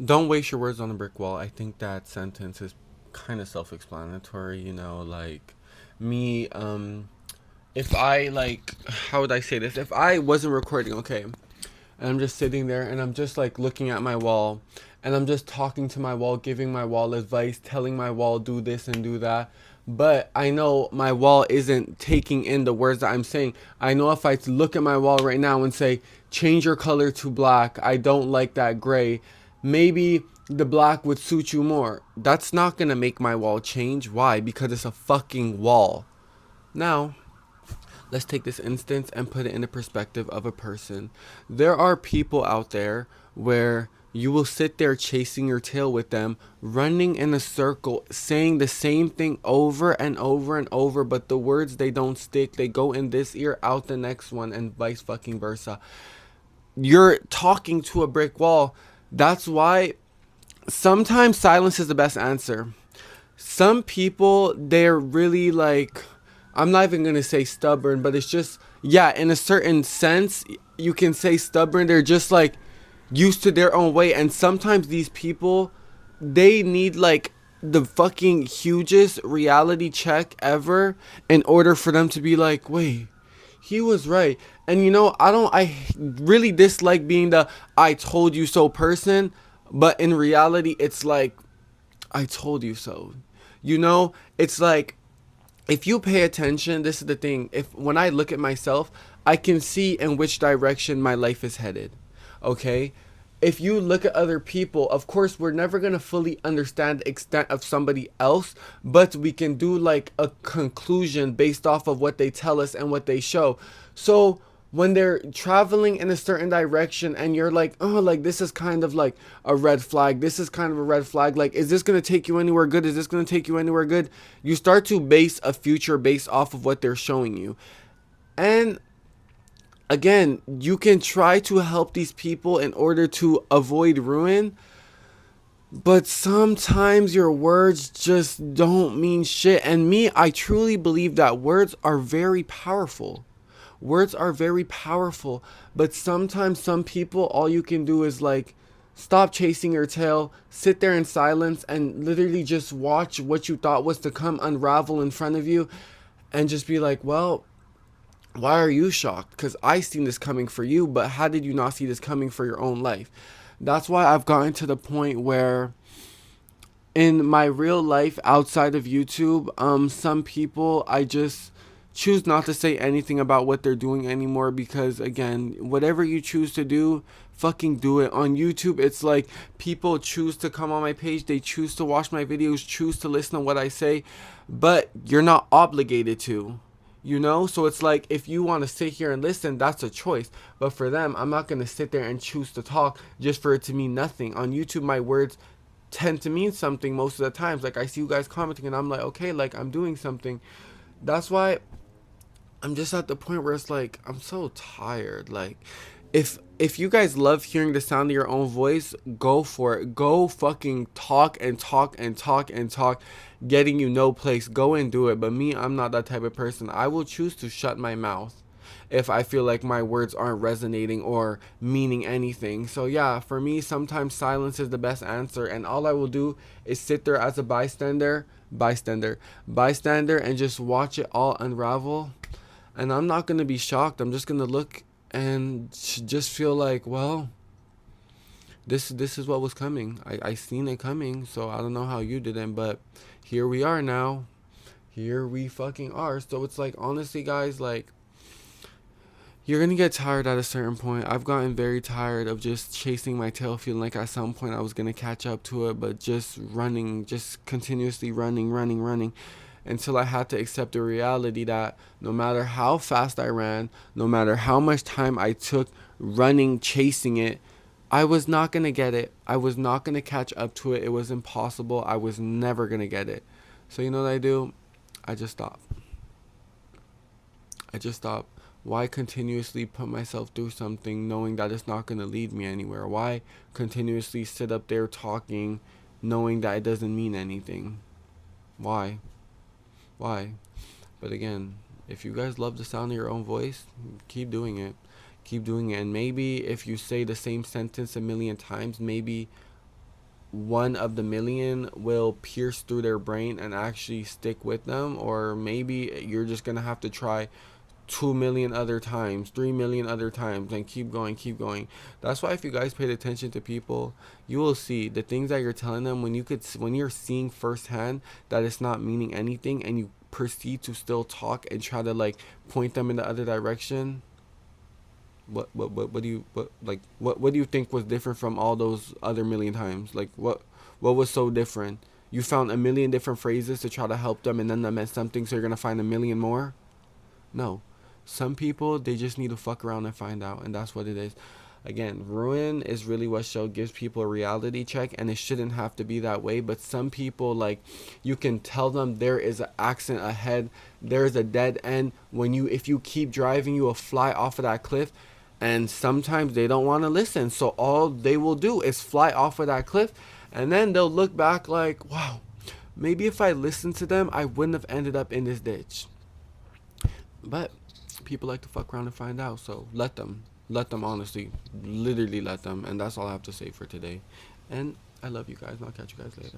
Don't waste your words on a brick wall. I think that sentence is kind of self-explanatory. Like me. If I like, how would I say this? If I wasn't recording, okay, and I'm just sitting there and I'm just like looking at my wall, and I'm just talking to my wall, giving my wall advice, telling my wall do this and do that. But I know my wall isn't taking in the words that I'm saying. I know if I look at my wall right now and say, change your color to black, I don't like that gray, maybe the black would suit you more. That's not gonna make my wall change. Why? Because it's a fucking wall. Now, let's take this instance and put it in the perspective of a person. There are people out there where you will sit there chasing your tail with them, running in a circle, saying the same thing over and over and over, but the words they don't stick. They go in this ear, out the next one, and vice fucking versa. You're talking to a brick wall. That's why sometimes silence is the best answer. Some people, they're really like, I'm not even gonna say stubborn, but it's just, yeah, in a certain sense you can say stubborn. They're just like used to their own way, and sometimes these people, they need like the fucking hugest reality check ever in order for them to be like, wait, he was right. And I really dislike being the I told you so person, but in reality it's like, I told you so. It's like, if you pay attention, this is the thing. If when I look at myself, I can see in which direction my life is headed. Okay? If you look at other people, of course, we're never going to fully understand the extent of somebody else, but we can do like a conclusion based off of what they tell us and what they show. So, when they're traveling in a certain direction and you're like, oh, like this is kind of like a red flag, this is kind of a red flag, like, is this going to take you anywhere good, is this going to take you anywhere good, you start to base a future based off of what they're showing you. And again, you can try to help these people in order to avoid ruin, but sometimes your words just don't mean shit. And me, I truly believe that words are very powerful. Words are very powerful, but sometimes some people, all you can do is like stop chasing your tail, sit there in silence, and literally just watch what you thought was to come unravel in front of you, and just be like, well, why are you shocked? Because I seen this coming for you, but how did you not see this coming for your own life? That's why I've gotten to the point where in my real life outside of YouTube, some people, I just choose not to say anything about what they're doing anymore, because again, whatever you choose to do, fucking do it. On YouTube, it's like people choose to come on my page, they choose to watch my videos, choose to listen to what I say, but you're not obligated to. So it's like, if you want to sit here and listen, that's a choice. But for them, I'm not going to sit there and choose to talk just for it to mean nothing. On YouTube, my words tend to mean something most of the times. Like, I see you guys commenting and I'm like, okay, like I'm doing something. That's why I'm just at the point where it's like, I'm so tired. Like, if you guys love hearing the sound of your own voice, go for it. Go fucking talk and talk and talk and talk, getting you no place. Go and do it. But me, I'm not that type of person. I will choose to shut my mouth if I feel like my words aren't resonating or meaning anything. So yeah, for me, sometimes silence is the best answer, and all I will do is sit there as a bystander, and just watch it all unravel. And I'm not gonna be shocked. I'm just gonna look and just feel like, well, this is what was coming. I seen it coming. So I don't know how you didn't, but here we are now. Here we fucking are. So it's like, honestly, guys, like, you're gonna get tired at a certain point. I've gotten very tired of just chasing my tail, feeling like at some point I was gonna catch up to it, but just running, just continuously running, until I had to accept the reality that no matter how fast I ran, no matter how much time I took running, chasing it, I was not gonna get it. I was not gonna catch up to it. It was impossible. I was never gonna get it. So you know what I do? I just stop. I just stop. Why continuously put myself through something knowing that it's not going to lead me anywhere? Why continuously sit up there talking knowing that it doesn't mean anything? Why? Why? But again, if you guys love the sound of your own voice, keep doing it. Keep doing it. And maybe if you say the same sentence a million times, maybe one of the million will pierce through their brain and actually stick with them, or maybe you're just gonna have to try 2 million other times, 3 million other times, and keep going, keep going. That's why if you guys paid attention to people, you will see the things that you're telling them when you're seeing firsthand that it's not meaning anything, and you proceed to still talk and try to like point them in the other direction. What do you what do you think was different from all those other million times? Like what was so different? You found a million different phrases to try to help them, and then that meant something, so you're gonna find a million more? No. Some people, they just need to fuck around and find out, and that's what it is. Again, ruin is really what show gives people a reality check, and it shouldn't have to be that way. But some people, like, you can tell them there is an accident ahead, there's a dead end. If you keep driving, you will fly off of that cliff, and sometimes they don't want to listen. So all they will do is fly off of that cliff, and then they'll look back like, wow, maybe if I listened to them, I wouldn't have ended up in this ditch. But people like to fuck around and find out, so let them. Let them, honestly. Literally let them. And that's all I have to say for today. And I love you guys, and I'll catch you guys later.